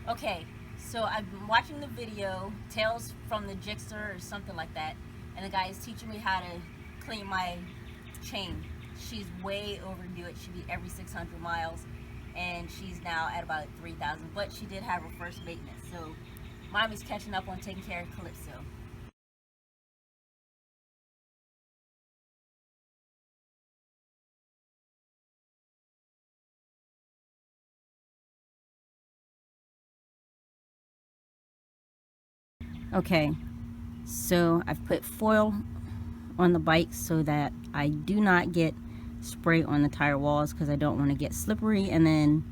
Okay, so I've been watching the video, Tales from the Gixx-r or something like that, and the guy is teaching me how to clean my chain. She's way overdue. It should be every 600 miles, and she's now at about 3,000, but she did have her first maintenance, so Mommy's catching up on taking care of Calypso. Okay, so I've put foil on the bike so that I do not get spray on the tire walls, because I don't want to get slippery and then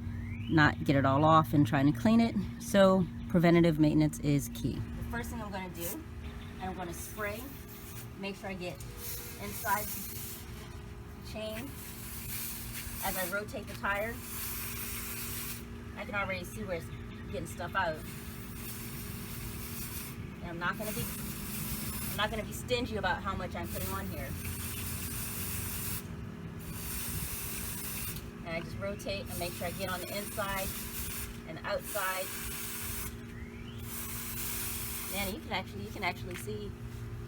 not get it all off and trying to clean it. So preventative maintenance is key. The first thing I'm going to do, I'm going to spray, make sure I get inside the chain. As I rotate the tire, I can already see where it's getting stuff out. And I'm not going to be stingy about how much I'm putting on here. And I just rotate and make sure I get on the inside and the outside. And you can actually see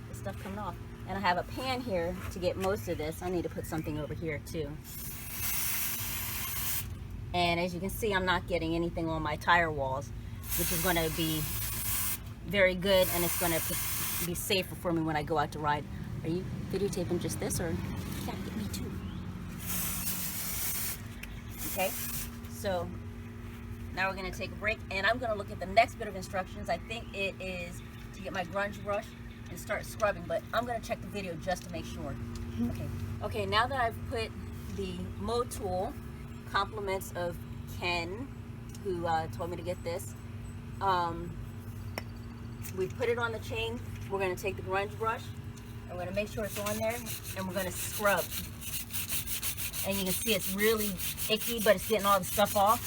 the stuff coming off. And I have a pan here to get most of this. I need to put something over here too. And as you can see, I'm not getting anything on my tire walls, which is going to be very good, and it's going to be safer for me when I go out to ride. Are you videotaping just this, or you gotta get me too? Okay, so now we're going to take a break, and I'm going to look at the next bit of instructions. I think it is to get my grunge brush and start scrubbing, but I'm going to check the video just to make sure. Okay, now that I've put the mow tool, compliments of Ken, who told me to get this, we've put it on the chain. We're going to take the grunge brush, and we're going to make sure it's on there, and we're going to scrub. And you can see it's really icky, but it's getting all the stuff off.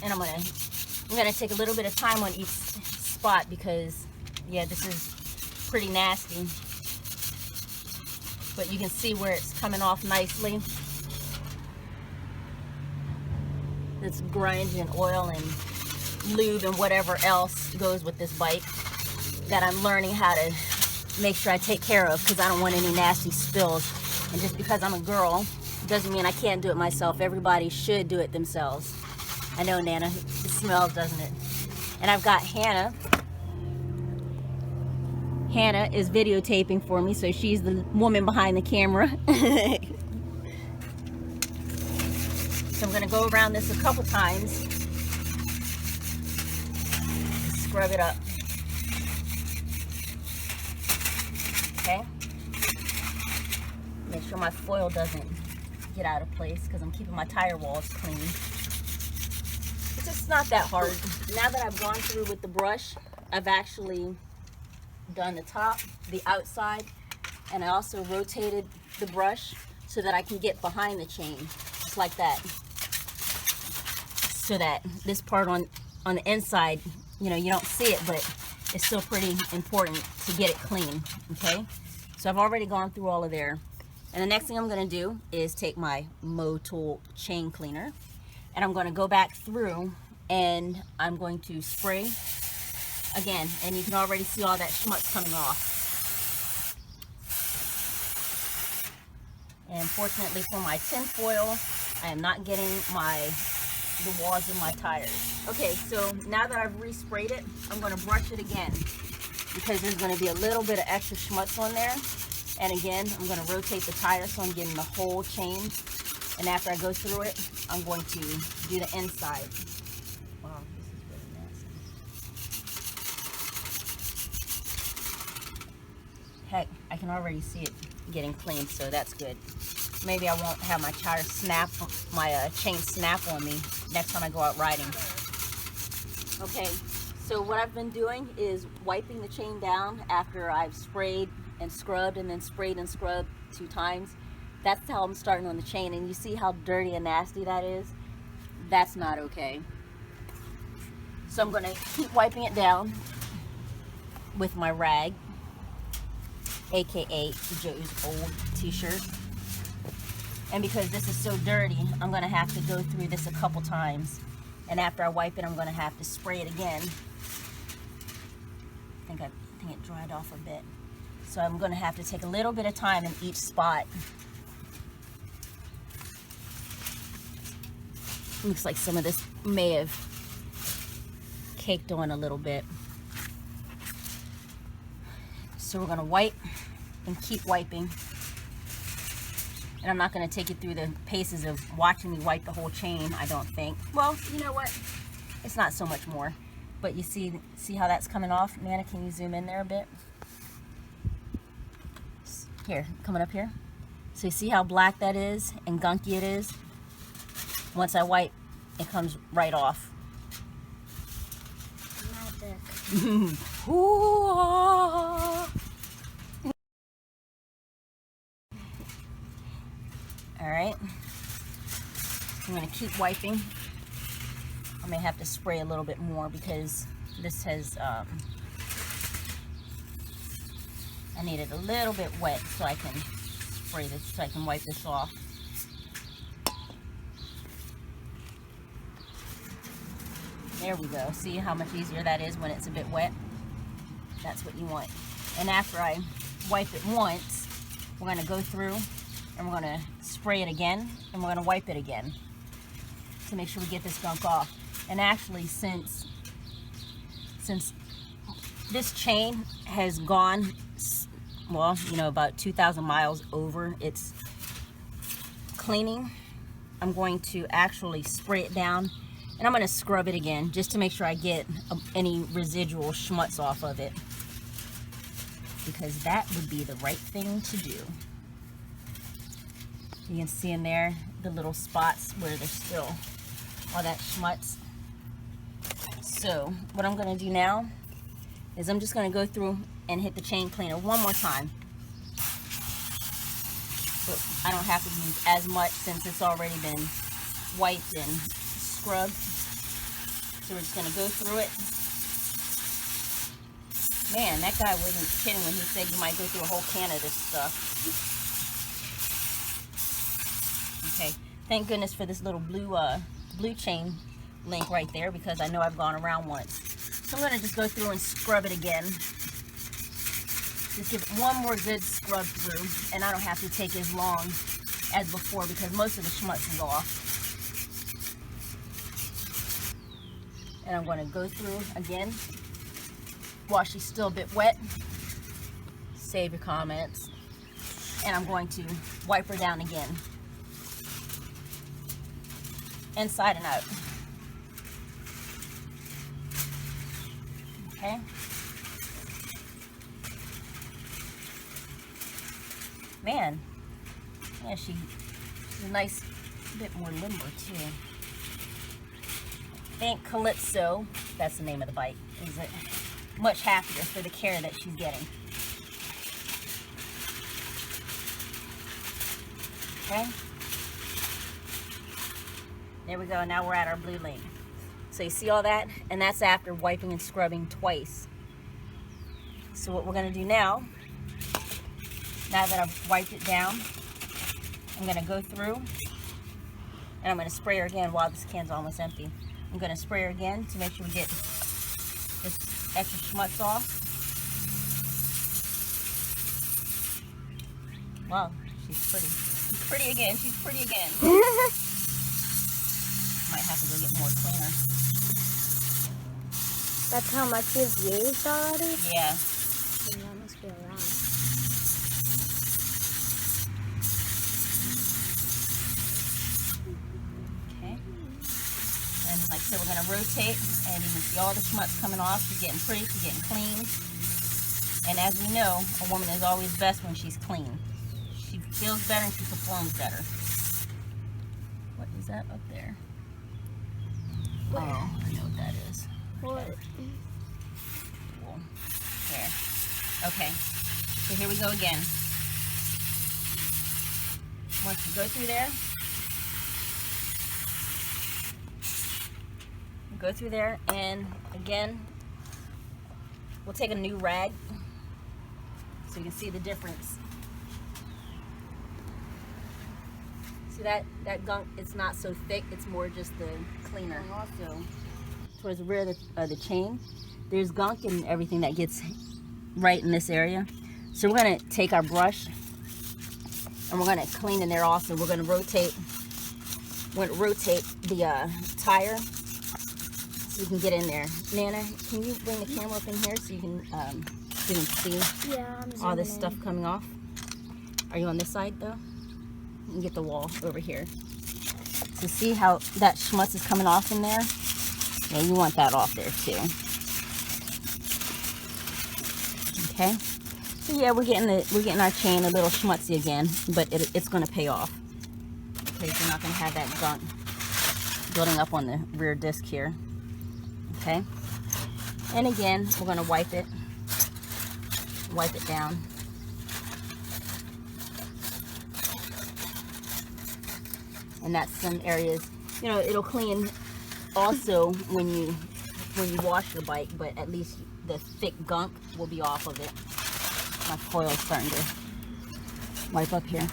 And I'm going to take a little bit of time on each spot, because yeah, this is pretty nasty. But you can see where it's coming off nicely. It's grunge and oil and lube and whatever else goes with this bike that I'm learning how to make sure I take care of, because I don't want any nasty spills. And just because I'm a girl doesn't mean I can't do it myself. Everybody should do it themselves. I know, Nana, it smells, doesn't it? And I've got Hannah. Hannah is videotaping for me, so she's the woman behind the camera. So I'm going to go around this a couple times. Scrub it up. Okay. Make sure my foil doesn't get out of place, because I'm keeping my tire walls clean. It's just not that hard. Now that I've gone through with the brush, I've actually done the top, the outside, and I also rotated the brush so that I can get behind the chain, just like that. So that this part on the inside, you know, you don't see it, but it's still pretty important to get it clean, okay? So I've already gone through all of there. And the next thing I'm going to do is take my mow tool chain cleaner, and I'm going to go back through, and I'm going to spray again. And you can already see all that schmutz coming off. And fortunately for my tin foil, I am not getting the walls of my tires. Okay, so now that I've resprayed it, I'm going to brush it again, because there's going to be a little bit of extra schmutz on there. And again, I'm going to rotate the tire so I'm getting the whole chain. And after I go through it, I'm going to do the inside. Wow, this is really nasty. Heck, I can already see it getting clean, so that's good. Maybe I won't have my tire snap, my chain snap on me next time I go out riding. Okay, so what I've been doing is wiping the chain down after I've sprayed and scrubbed, and then sprayed and scrubbed 2 times. That's how I'm starting on the chain, and you see how dirty and nasty that is? That's not okay. So I'm going to keep wiping it down with my rag, aka Joe's old t-shirt. And because this is so dirty, I'm going to have to go through this a couple times And after I wipe it, I'm going to have to spray it again. I think it dried off a bit. So I'm going to have to take a little bit of time in each spot. Looks like some of this may have caked on a little bit. So we're going to wipe and keep wiping. And I'm not going to take you through the paces of watching me wipe the whole chain, I don't think. Well, you know what? It's not so much more. But you see how that's coming off? Nana, can you zoom in there a bit? Here, coming up here. So you see how black that is and gunky it is? Once I wipe, it comes right off. Magic. Alright, I'm going to keep wiping. I may have to spray a little bit more because this has, I need it a little bit wet so I can spray this, so I can wipe this off. There we go. See how much easier that is when it's a bit wet? That's what you want. And after I wipe it once, we're going to go through and we're going to spray it again and we're going to wipe it again to make sure we get this gunk off. And actually, since this chain has gone, well, you know, about 2,000 miles over its cleaning, I'm going to actually spray it down and I'm going to scrub it again just to make sure I get any residual schmutz off of it, because that would be the right thing to do. You can see in there the little spots where there's still all that schmutz. So what I'm going to do now is I'm just going to go through and hit the chain cleaner one more time. But I don't have to use as much since it's already been wiped and scrubbed. So we're just going to go through it. Man, that guy wasn't kidding when he said you might go through a whole can of this stuff. Okay, thank goodness for this little blue chain link right there, because I know I've gone around once. So I'm going to just go through and scrub it again. Just give it one more good scrub through, and I don't have to take as long as before because most of the schmutz is off. And I'm going to go through again while she's still a bit wet. Save your comments. And I'm going to wipe her down again. Inside and out. Okay. Man, yeah, she's a nice bit more limber too. I think Calypso, that's the name of the bike, is it much happier for the care that she's getting. Okay. There we go. Now we're at our blue link. So you see all that? And that's after wiping and scrubbing twice. So what we're going to do now that I've wiped it down, I'm going to go through and I'm going to spray her again while this can's almost empty. I'm going to spray her again to make sure we get this extra schmutz off. Wow, she's pretty. She's pretty again. She's pretty again. Might have to go get more cleaner. That's how much you've used already? Yeah. That must be a lot. Okay. And like I said, we're going to rotate, and you can see all the schmutz coming off. She's getting pretty, she's getting clean. And as we know, a woman is always best when she's clean. She feels better and she performs better. What is that up there? Where? Oh, I know what that is. What? Cool. There. Okay. So here we go again. Once you go through there, go through there, and again, we'll take a new rag so you can see the difference. See that gunk, it's not so thick, it's more just the cleaner. And also, towards the rear of the chain, there's gunk and everything that gets right in this area. So we're gonna take our brush and we're gonna clean in there also. We're gonna rotate the tire so you can get in there. Nana, can you bring the camera up in here so you can see all this stuff coming off? Are you on this side though? You can get the wall over here. So see how that schmutz is coming off in there? Yeah, you want that off there too. Okay. So yeah, we're getting our chain a little schmutzy again, but it's going to pay off. Okay, so you're not going to have that gunk building up on the rear disc here. Okay. And again, we're going to wipe it down. And that's some areas, you know, it'll clean also when you wash your bike, but at least the thick gunk will be off of it. My foil's starting to wipe up here.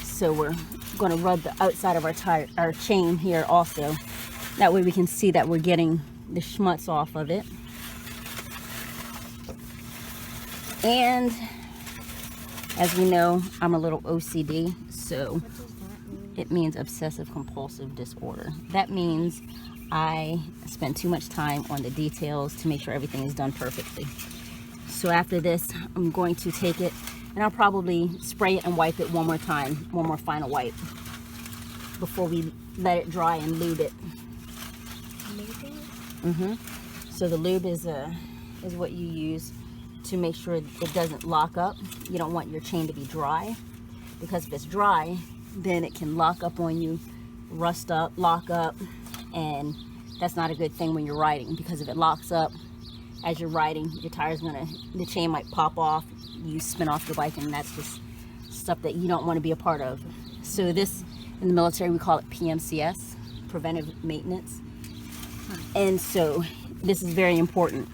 So we're going to rub the outside of our chain here also. That way we can see that we're getting the schmutz off of it. And as we know, I'm a little OCD, so it means obsessive compulsive disorder. That means I spend too much time on the details to make sure everything is done perfectly. So after this, I'm going to take it and I'll probably spray it and wipe it one more time, one more final wipe before we let it dry and lube it. So the lube is what you use to make sure it doesn't lock up. You don't want your chain to be dry, because if it's dry, then it can lock up on you, rust up, lock up, and that's not a good thing when you're riding, because if it locks up as you're riding, the chain might pop off, you spin off your bike, and that's just stuff that you don't want to be a part of. So this, in the military, we call it PMCS, preventive maintenance. And so this is very important.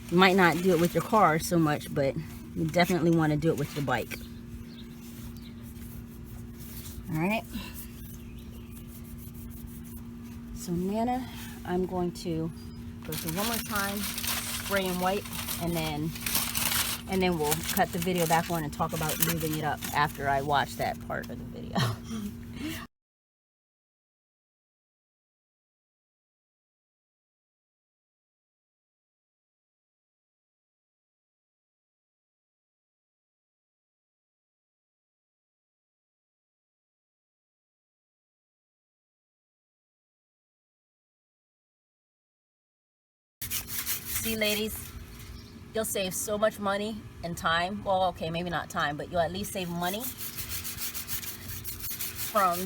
You might not do it with your car so much, but you definitely want to do it with your bike. All right. So Nana, I'm going to go through one more time, spray and wipe, and then we'll cut the video back on and talk about lubing it up after I watch that part of the video. See, ladies, you'll save so much money and time. Well, okay, maybe not time, but you'll at least save money from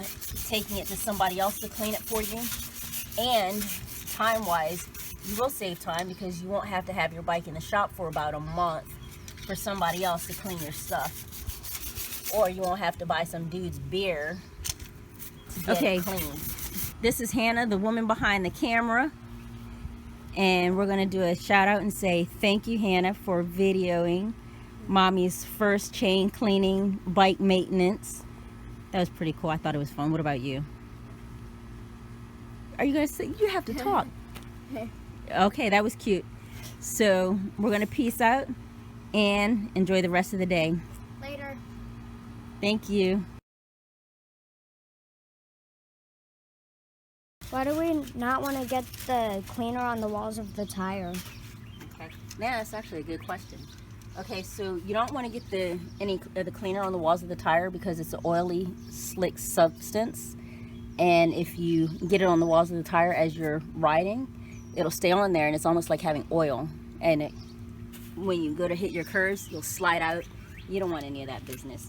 taking it to somebody else to clean it for you. And time-wise, you will save time because you won't have to have your bike in the shop for about a month for somebody else to clean your stuff. Or you won't have to buy some dude's beer to get it clean. This is Hannah, the woman behind the camera. And we're going to do a shout out and say thank you, Hannah, for videoing Mommy's first chain cleaning bike maintenance. That was pretty cool. I thought it was fun. What about you? Are you going to say? You have to talk. Okay, that was cute. So we're going to peace out and enjoy the rest of the day. Later. Thank you. Why do we not want to get the cleaner on the walls of the tire? Okay, now that's actually a good question. Okay, so you don't want to get any of the cleaner on the walls of the tire because it's an oily, slick substance. And if you get it on the walls of the tire as you're riding, it'll stay on there and it's almost like having oil. And when you go to hit your curves, you'll slide out. You don't want any of that business.